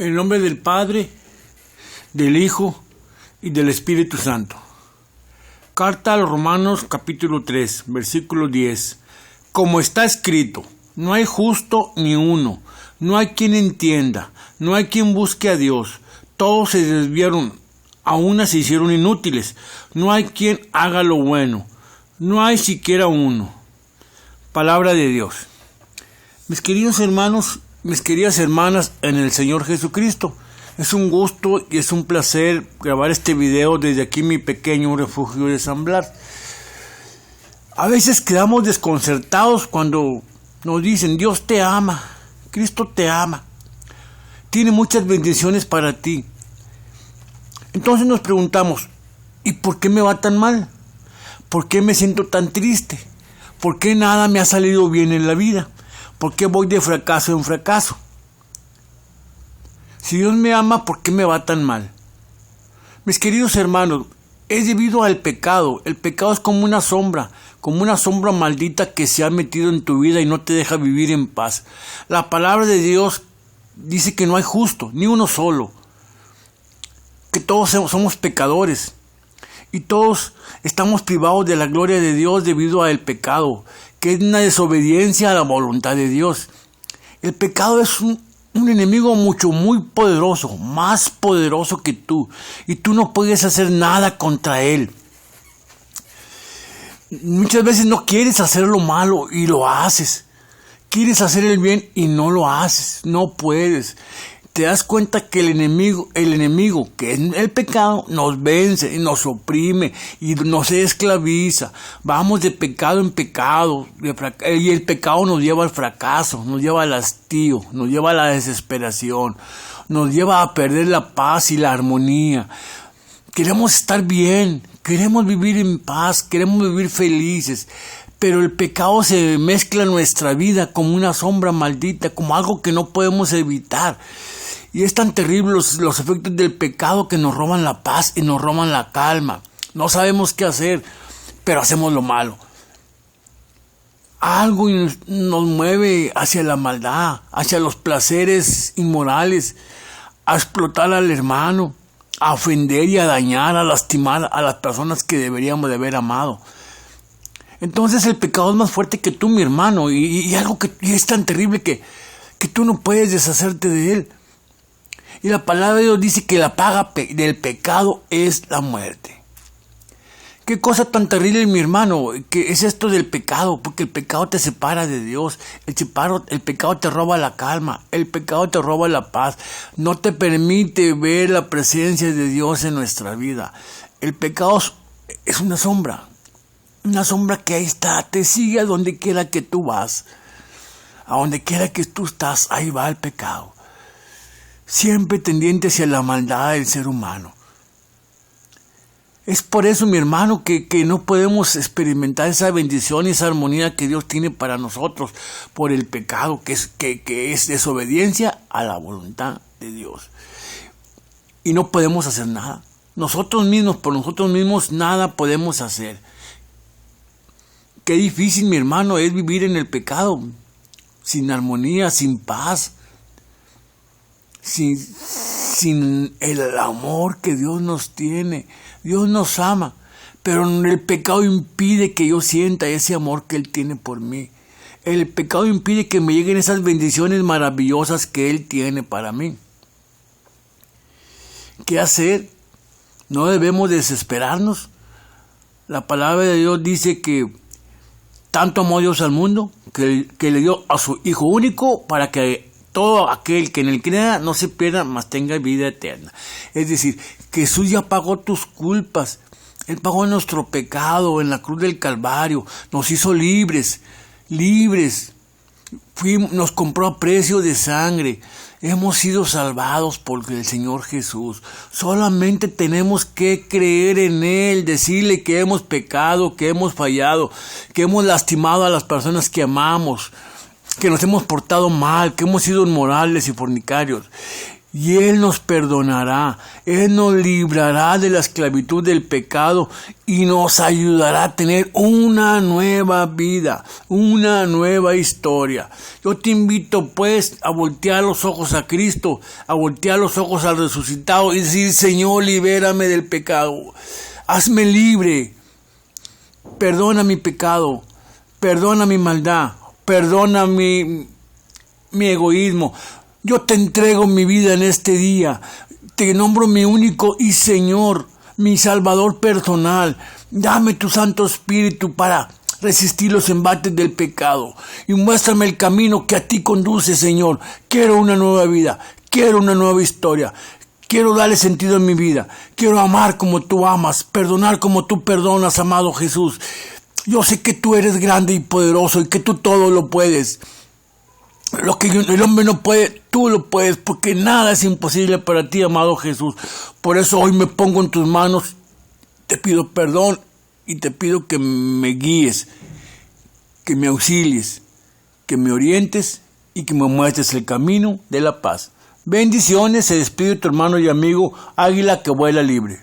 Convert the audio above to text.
En el nombre del Padre, del Hijo y del Espíritu Santo. Carta a los Romanos capítulo 3, versículo 10. Como está escrito, no hay justo ni uno, no hay quien entienda, no hay quien busque a Dios. Todos se desviaron, a una se hicieron inútiles, no hay quien haga lo bueno, no hay siquiera uno. Palabra de Dios. Mis queridos hermanos, mis queridas hermanas en el Señor Jesucristo, es un gusto y es un placer grabar este video desde aquí mi pequeño refugio de San Blas. A veces quedamos desconcertados cuando nos dicen: Dios te ama, Cristo te ama, tiene muchas bendiciones para ti. Entonces nos preguntamos: ¿y por qué me va tan mal? ¿Por qué me siento tan triste? ¿Por qué nada me ha salido bien en la vida? ¿Por qué voy de fracaso en fracaso? Si Dios me ama, ¿por qué me va tan mal? Mis queridos hermanos, es debido al pecado. El pecado es como una sombra maldita que se ha metido en tu vida y no te deja vivir en paz. La palabra de Dios dice que no hay justo, ni uno solo, que todos somos pecadores y todos estamos privados de la gloria de Dios debido al pecado, que es una desobediencia a la voluntad de Dios. El pecado es un enemigo muy poderoso, más poderoso que tú, y tú no puedes hacer nada contra él. Muchas veces no quieres hacer lo malo y lo haces. Quieres hacer el bien y no lo haces, no puedes. Te das cuenta que el enemigo, que es el pecado, nos vence y nos oprime y nos esclaviza. Vamos de pecado en pecado y el pecado nos lleva al fracaso, nos lleva al hastío, nos lleva a la desesperación, nos lleva a perder la paz y la armonía. Queremos estar bien, queremos vivir en paz, queremos vivir felices. Pero el pecado se mezcla en nuestra vida como una sombra maldita, como algo que no podemos evitar. Y es tan terrible los efectos del pecado que nos roban la paz y nos roban la calma. No sabemos qué hacer, pero hacemos lo malo. Algo nos mueve hacia la maldad, hacia los placeres inmorales, a explotar al hermano, a ofender y a dañar, a lastimar a las personas que deberíamos de haber amado. Entonces el pecado es más fuerte que tú, mi hermano, y algo que es tan terrible que tú no puedes deshacerte de él. Y la palabra de Dios dice que la paga del pecado es la muerte. Qué cosa tan terrible, mi hermano, que es esto del pecado, porque el pecado te separa de Dios, el pecado te roba la calma, el pecado te roba la paz, no te permite ver la presencia de Dios en nuestra vida. El pecado es una sombra que ahí está, te sigue a donde quiera que tú vas, a donde quiera que tú estás, ahí va el pecado. Siempre tendiente hacia la maldad del ser humano. Es por eso, mi hermano, que no podemos experimentar esa bendición y esa armonía que Dios tiene para nosotros por el pecado, que es desobediencia a la voluntad de Dios. Y no podemos hacer nada. Por nosotros mismos nada podemos hacer. Qué difícil, mi hermano, es vivir en el pecado, sin armonía, sin paz. Sin el amor que Dios nos tiene. Dios nos ama, pero el pecado impide que yo sienta ese amor que Él tiene por mí. El pecado impide que me lleguen esas bendiciones maravillosas que Él tiene para mí. ¿Qué hacer? No debemos desesperarnos. La palabra de Dios dice que tanto amó Dios al mundo que le dio a su Hijo único para que todo aquel que en él crea no se pierda, mas tenga vida eterna. Es decir, Jesús ya pagó tus culpas. Él pagó nuestro pecado en la cruz del Calvario. Nos hizo libres. Nos compró a precio de sangre. Hemos sido salvados por el Señor Jesús. Solamente tenemos que creer en Él, decirle que hemos pecado, que hemos fallado, que hemos lastimado a las personas que amamos, que nos hemos portado mal, que hemos sido inmorales y fornicarios. y Él nos perdonará, Él nos librará de la esclavitud del pecado y nos ayudará a tener una nueva vida, una nueva historia. Yo te invito pues a voltear los ojos a Cristo, a voltear los ojos al resucitado y decir: Señor, libérame del pecado, hazme libre, perdona mi pecado, perdona mi maldad, perdona mi egoísmo. Yo te entrego mi vida en este día. Te nombro mi único y Señor, mi Salvador personal. Dame tu Santo Espíritu para resistir los embates del pecado. Y muéstrame el camino que a ti conduce, Señor. Quiero una nueva vida. Quiero una nueva historia. Quiero darle sentido a mi vida. Quiero amar como tú amas. Perdonar como tú perdonas, amado Jesús. Yo sé que tú eres grande y poderoso y que tú todo lo puedes. Lo que el hombre no puede, tú lo puedes, porque nada es imposible para ti, amado Jesús. Por eso hoy me pongo en tus manos, te pido perdón y te pido que me guíes, que me auxilies, que me orientes y que me muestres el camino de la paz. Bendiciones, se despide tu hermano y amigo Águila que vuela libre.